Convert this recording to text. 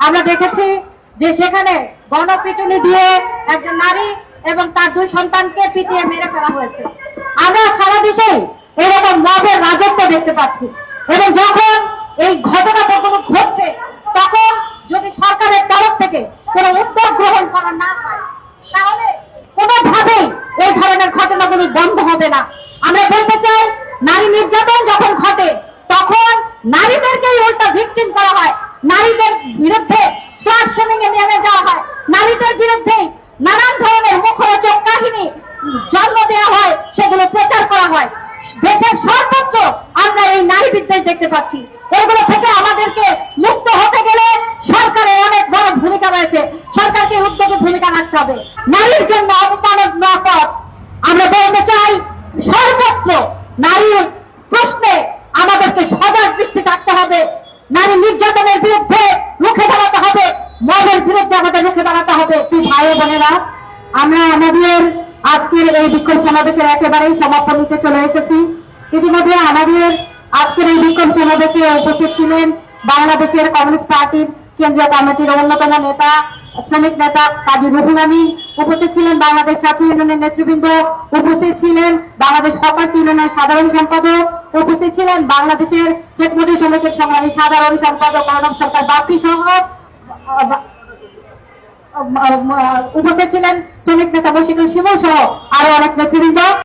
আমরা দেখেছি যে সেখানে গণপিটুনি দিয়ে একজন নারী এবং তার 2 সন্তানকে পিটিয়ে মেরে ফেলা হয়েছে। আমরা সারা দেশে এরকম মবের রাজত্ব দেখতে পাচ্ছি এবং যখন এই ঘটনাগুলো ঘটছে তখন যদি সরকারের তরফ থেকে কোনো উদ্যোগ গ্রহণ করা না হয় তাহলে কোনোভাবেই এই ধরনের ঘটনাগুলো বন্ধ হবে না। আমরা বলতে চাই, নারী নির্যাতন যখন ঘটে তখন নারীদেরকেই উল্টা ভিকটিম করা হয়, নারীদের বিরুদ্ধে স্লাট শেমিং এ নেমে যাওয়া হয়, নারীদের বিরুদ্ধে নানান ধরনের মুখরোচক কাহিনী জন্ম দেওয়া হয়, সেগুলো প্রচার করা হয়। দেশের সর্বত্র আমরা এই নারী বিদ্বেষ দেখতে পাচ্ছি। এগুলো থেকে আমাদেরকে মুক্ত হতে গেলে সরকারের অনেক বড় ভূমিকা রয়েছে, সরকারকে উদ্যোগী ভূমিকা রাখতে হবে। নারীর জন্য অপমাননা পথ আমরা বলতে চাই, সর্বত্র নারীর প্রশ্নে আমাদেরকে সজাগ দৃষ্টি থাকতে হবে। নারী নির্যাতনের বিরুদ্ধে রুখে দাঁড়াতে হবে, মদের বিরুদ্ধে আমাদের রুখে দাঁড়াতে হবে। ভাই বোনেরা, আমরা আমাদের আজকের এই বিক্ষোভ সমাবেশের একেবারেই সমাপনীতে চলে এসেছি। ইতিমধ্যে আমাদের আজকের এই বিক্ষোভ সমাবেশে উপস্থিত ছিলেন বাংলাদেশের কমিউনিস্ট পার্টির কেন্দ্রীয় কমিটির অন্যতম নেতা, শ্রমিক নেতা কাজী রুহুল আমিন, উপস্থিত ছিলেন বাংলাদেশ ছাত্র ইউনিয়নের নেতৃবৃন্দ, উপস্থিত ছিলেন বাংলাদেশ হকার্স ইউনিয়নের সাধারণ সম্পাদক, উপস্থিত ছিলেন বাংলাদেশের টেকনোলজি সমিতির সংগ্রামী সাধারণ সম্পাদক অর্ণব সরকার বাপ্পি সহ উপস্থিত ছিলেন শ্রমিক নেতা বশিকুল শিমুল সহ আরো অনেক নেতৃবৃন্দ।